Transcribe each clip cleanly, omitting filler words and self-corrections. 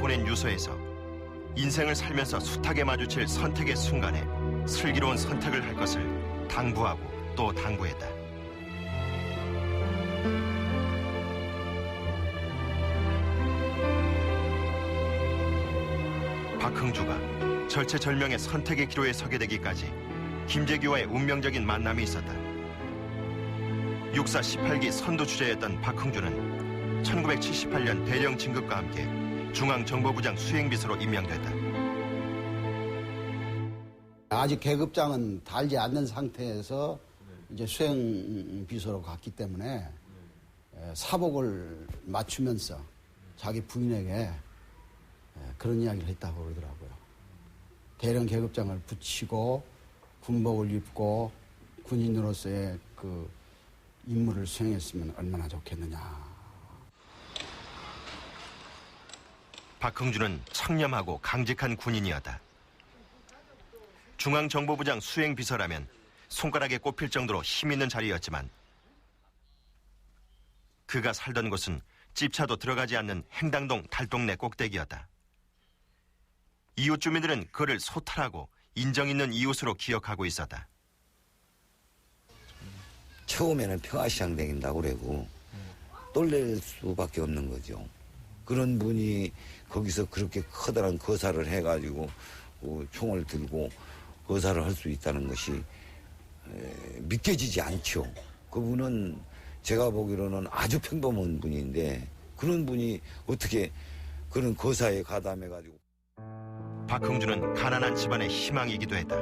보낸 유서에서 인생을 살면서 숱하게 마주칠 선택의 순간에 슬기로운 선택을 할 것을 당부하고 또 당부했다. 박흥주가 절체절명의 선택의 기로에 서게 되기까지 김재규와의 운명적인 만남이 있었다. 육사 18기 선두주자였던 박흥주는 1978년 대령 진급과 함께 중앙정보부장 수행비서로 임명됐다. 아직 계급장은 달지 않는 상태에서 이제 수행비서로 갔기 때문에 사복을 맞추면서 자기 부인에게 그런 이야기를 했다고 그러더라고요. 대령 계급장을 붙이고 군복을 입고 군인으로서의 그 임무를 수행했으면 얼마나 좋겠느냐. 박흥주는 청렴하고 강직한 군인이었다. 중앙정보부장 수행비서라면 손가락에 꼽힐 정도로 힘있는 자리였지만 그가 살던 곳은 집차도 들어가지 않는 행당동 달동네 꼭대기였다. 이웃 주민들은 그를 소탈하고 인정 있는 이웃으로 기억하고 있었다. 처음에는 평화시장 다닌다고 그러고 똘릴 수밖에 없는 거죠. 그런 분이 거기서 그렇게 커다란 거사를 해가지고 총을 들고 거사를 할 수 있다는 것이 믿겨지지 않죠. 그분은 제가 보기로는 아주 평범한 분인데 그런 분이 어떻게 그런 거사에 가담해가지고. 박흥주는 가난한 집안의 희망이기도 했다.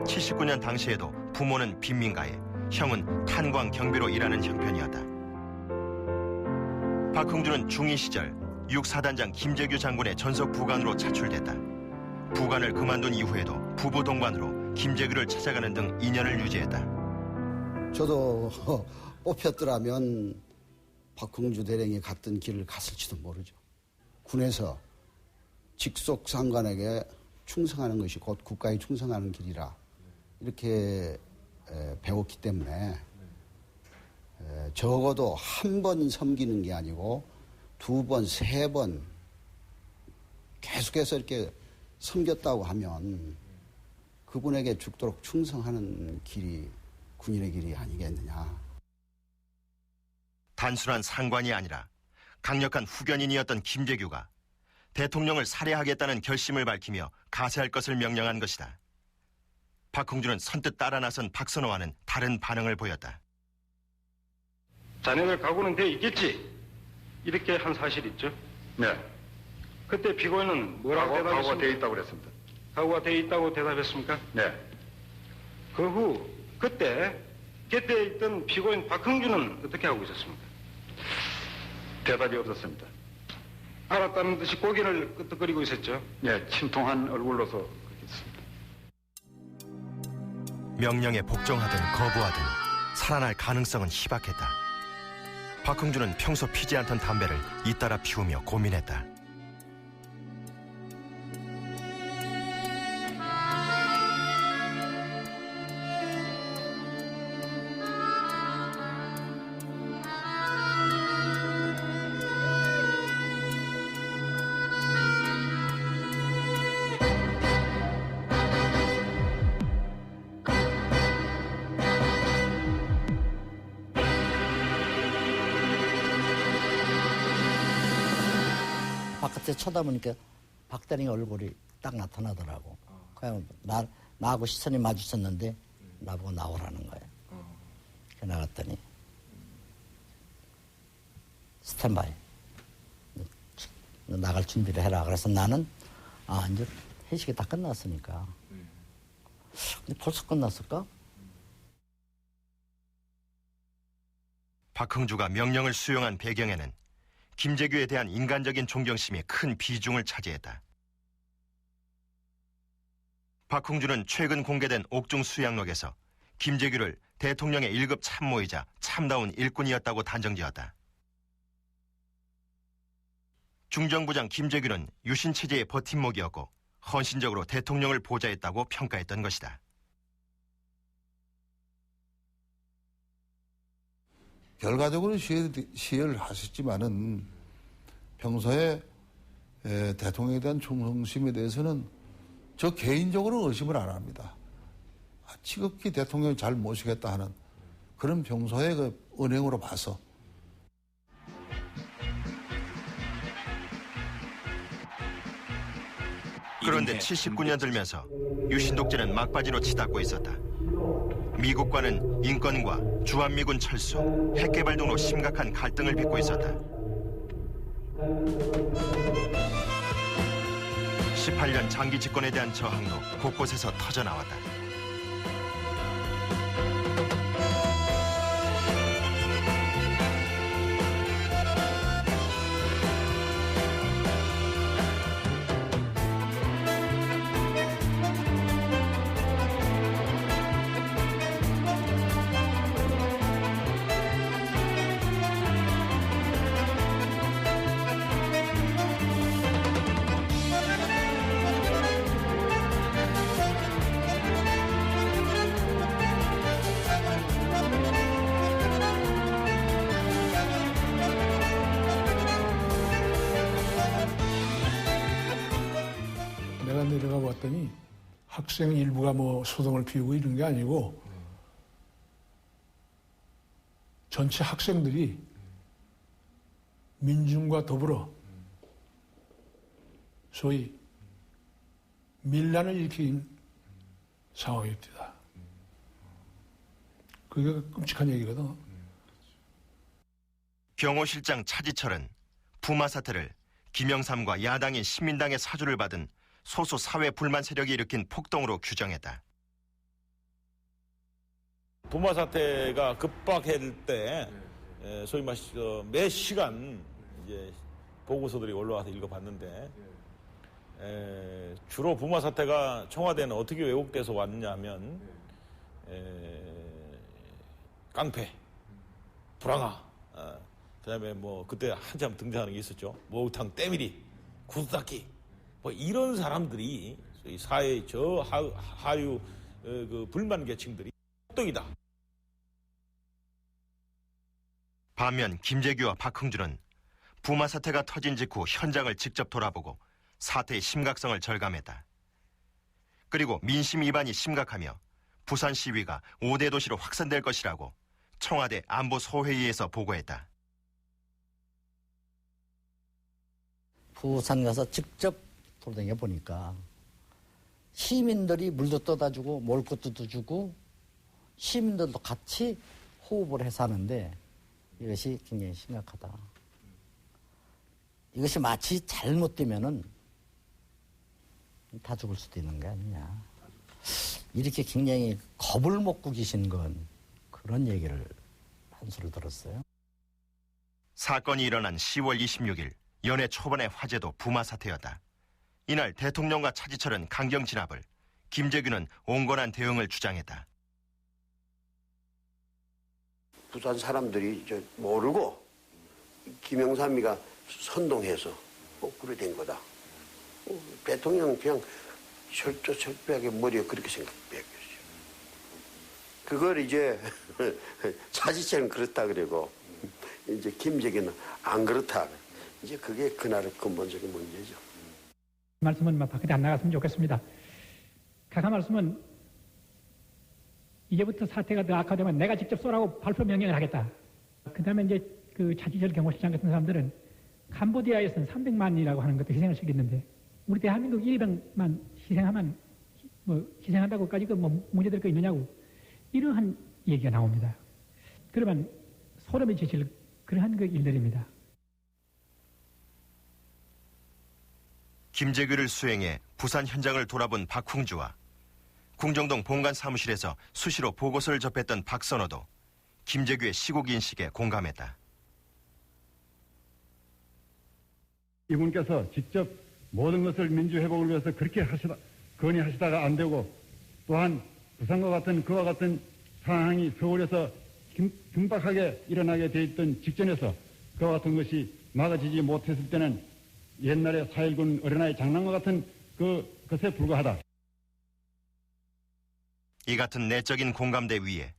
79년 당시에도 부모는 빈민가에, 형은 탄광 경비로 일하는 형편이었다. 박흥주는 중2 시절 6사단장 김재규 장군의 전속 부관으로 차출됐다. 부관을 그만둔 이후에도 부부 동반으로 김재규를 찾아가는 등 인연을 유지했다. 저도 뽑혔더라면 박흥주 대령이 갔던 길을 갔을지도 모르죠. 군에서 직속 상관에게 충성하는 것이 곧 국가에 충성하는 길이라 이렇게 배웠기 때문에 적어도 한 번 섬기는 게 아니고 두 번, 세 번 계속해서 이렇게 섬겼다고 하면 그분에게 죽도록 충성하는 길이 군인의 길이 아니겠느냐. 단순한 상관이 아니라 강력한 후견인이었던 김재규가 대통령을 살해하겠다는 결심을 밝히며 가세할 것을 명령한 것이다. 박흥주는 선뜻 따라 나선 박선호와는 다른 반응을 보였다. 자네들 각오는 돼 있겠지? 이렇게 한 사실이 있죠? 네. 그때 피고인은 뭐라고 대답했습니까? 각오가 돼 있다고 그랬습니다. 각오가 돼 있다고 대답했습니까? 네. 그 후 그때 곁에 있던 피고인 박흥주는 어떻게 하고 있었습니까? 대답이 없었습니다. 알았다는 듯이 고개를 끄덕거리고 있었죠? 네, 침통한 얼굴로서 그렇게 했습니다. 명령에 복종하든 거부하든 살아날 가능성은 희박했다. 박흥주는 평소 피지 않던 담배를 잇따라 피우며 고민했다. 바깥에 쳐다보니까 박대리 얼굴이 딱 나타나더라고. 그냥 나하고 시선이 마주쳤는데 나보고 나오라는 거예요. 그래 나갔더니 스탠바이. 너 나갈 준비를 해라. 그래서 나는 이제 회식이 다 끝났으니까. 근데 벌써 끝났을까? 박흥주가 명령을 수용한 배경에는 김재규에 대한 인간적인 존경심이 큰 비중을 차지했다. 박흥주는 최근 공개된 옥중 수양록에서 김재규를 대통령의 1급 참모이자 참다운 일꾼이었다고 단정지었다. 중정부장 김재규는 유신체제의 버팀목이었고 헌신적으로 대통령을 보좌했다고 평가했던 것이다. 결과적으로 시해를 하셨지만은 평소에 대통령에 대한 충성심에 대해서는 저 개인적으로 의심을 안 합니다. 지극히 대통령을 잘 모시겠다 하는 그런 평소의 그 은행으로 봐서. 그런데 79년 들면서 유신 독재는 막바지로 치닫고 있었다. 미국과는 인권과 주한미군 철수, 핵개발 등으로 심각한 갈등을 빚고 있었다. 18년 장기 집권에 대한 저항도 곳곳에서 터져나왔다. 내가 내려가 봤더니 학생 일부가 뭐 소동을 피우고 이런 게 아니고 전체 학생들이 민중과 더불어 소위 밀란을 일으킨 상황이었다. 그게 끔찍한 얘기거든. 경호실장 차지철은 부마 사태를 김영삼과 야당인 신민당의 사주를 받은 소수 사회 불만 세력이 일으킨 폭동으로 규정했다. 부마 사태가 급박할 때 소위 말해서 매 시간 이제 보고서들이 올라와서 읽어봤는데 주로 부마 사태가 청와대는 어떻게 왜곡돼서 왔냐면 깡패, 불황아, 그다음에 뭐 그때 한참 등장하는 게 있었죠. 목욕탕 때밀이, 구두닦기. 뭐 이런 사람들이 사회 저 하류 그 불만 계층들이 폭동이다. 반면 김재규와 박흥준은 부마 사태가 터진 직후 현장을 직접 돌아보고 사태의 심각성을 절감했다. 그리고 민심 위반이 심각하며 부산 시위가 5대 도시로 확산될 것이라고 청와대 안보소회의에서 보고했다. 부산 가서 직접 돌아다녀 보니까 시민들이 물도 떠다 주고 먹을 것도 주고 시민들도 같이 호흡을 해서 하는데 이것이 굉장히 심각하다. 이것이 마치 잘못되면은 다 죽을 수도 있는 게 아니냐. 이렇게 굉장히 겁을 먹고 계신 건 그런 얘기를 한 수를 들었어요. 사건이 일어난 10월 26일 연애 초반의 화제도 부마 사태였다. 이날 대통령과 차지철은 강경 진압을, 김재규는 온건한 대응을 주장했다. 부산 사람들이 모르고 김영삼이가 선동해서 그래 된 거다. 대통령은 그냥 철저하게 머리에 그렇게 생각했어요. 그걸 이제 차지철은 그렇다 그러고 이제 김재규는 안 그렇다. 이제 그게 그날의 근본적인 문제죠. 말씀은 밖에 안 나갔으면 좋겠습니다. 각하 말씀은 이제부터 사태가 더 악화되면 내가 직접 쏘라고 발표 명령을 하겠다. 그 다음에 이제 그 차지철 경호실장 같은 사람들은 캄보디아에서는 300만이라고 하는 것도 희생을 시켰는데 우리 대한민국 200만 희생하면 뭐 희생한다고까지 뭐 문제될 거 있느냐고 이러한 얘기가 나옵니다. 그러면 소름이 끼칠 그러한 그 일들입니다. 김재규를 수행해 부산 현장을 돌아본 박흥주와 궁정동 본관 사무실에서 수시로 보고서를 접했던 박선호도 김재규의 시국 인식에 공감했다. 이분께서 직접 모든 것을 민주회복을 위해서 그렇게 건의하시다가 안 되고 또한 부산과 같은 그와 같은 상황이 서울에서 긴박하게 일어나게 돼 있던 직전에서 그와 같은 것이 막아지지 못했을 때는 옛날에 4.19 어린아이 장난과 같은 그것에 불과하다. 이 같은 내적인 공감대 위에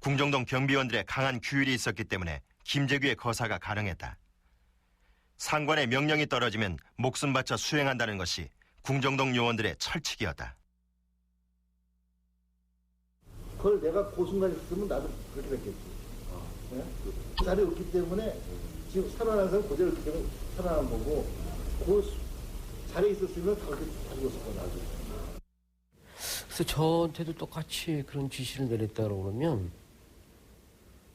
궁정동 경비원들의 강한 규율이 있었기 때문에 김재규의 거사가 가능했다. 상관의 명령이 떨어지면 목숨 바쳐 수행한다는 것이 궁정동 요원들의 철칙이었다. 그걸 내가 그 순간에 쓰면 나도 그렇게 됐겠지. 네? 그 자리에 없기 때문에 지금 살아난 사람 그대로 있기 때문에 살아난 거고 그 자리에 있었으면 다 그렇게 다 죽었을 거야 나중에. 그래서 저한테도 똑같이 그런 지시를 내렸다고 그러면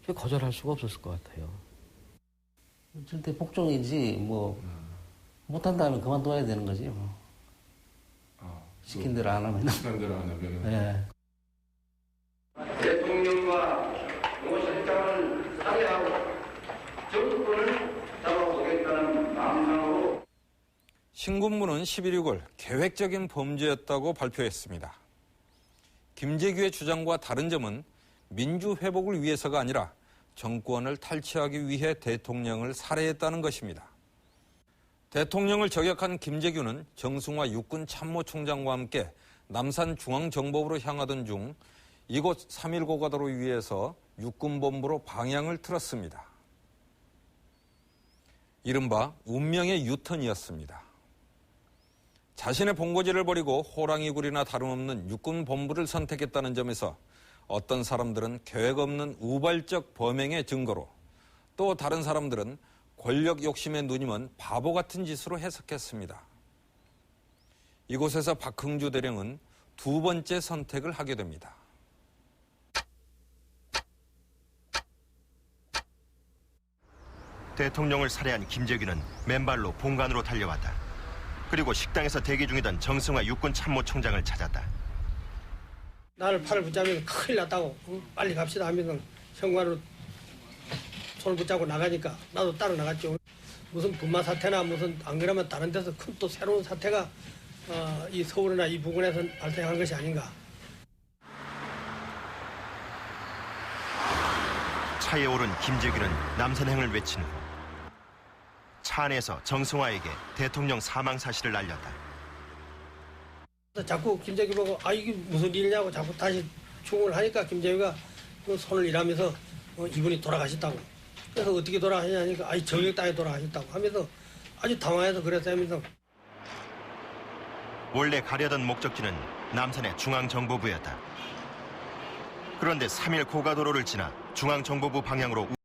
제가 거절할 수가 없었을 것 같아요. 절대 복종이지 뭐 못한다면 그만둬야 되는 거지 뭐. 시킨 대로 안 하면. 시킨 대로 안 하면. 네. 대통령과 노실장을 살해하고 정권을 잡아보겠다는 망상으로 신군부는 11.6을 6월 계획적인 범죄였다고 발표했습니다. 김재규의 주장과 다른 점은 민주회복을 위해서가 아니라 정권을 탈취하기 위해 대통령을 살해했다는 것입니다. 대통령을 저격한 김재규는 정승화 육군 참모총장과 함께 남산중앙정보부로 향하던 중 이곳 3.1 고가도로 위에서 육군본부로 방향을 틀었습니다. 이른바 운명의 유턴이었습니다. 자신의 본고지를 버리고 호랑이굴이나 다름없는 육군본부를 선택했다는 점에서 어떤 사람들은 계획 없는 우발적 범행의 증거로, 또 다른 사람들은 권력 욕심에 누님은 바보 같은 짓으로 해석했습니다. 이곳에서 박흥주 대령은 두 번째 선택을 하게 됩니다. 대통령을 살해한 김재규는 맨발로 본관으로 달려왔다. 그리고 식당에서 대기 중이던 정승화 육군 참모총장을 찾았다. 나를 팔을 붙잡으면 큰일 났다고 빨리 갑시다 하면서 현관으로 손을 붙잡고 나가니까 나도 따라 나갔죠. 무슨 분마 사태나 무슨 안 그러면 다른 데서 큰 또 새로운 사태가 이 서울이나 이 부근에서 발생한 것이 아닌가. 차에 오른 김재규는 남선행을 외친 후 차 안에서 정승화에게 대통령 사망 사실을 알렸다. 자꾸 김재규 보고 이게 무슨 일이냐고 자꾸 다시 충고를 하니까 김재규가 그 손을 일하면서 이분이 돌아가셨다고. 그래서 어떻게 돌아가셨냐니까 저격당해 돌아가셨다고 하면서 아주 당황해서 그랬어요 하면서. 원래 가려던 목적지는 남산의 중앙정보부였다. 그런데 3.1 고가도로를 지나 중앙정보부 방향으로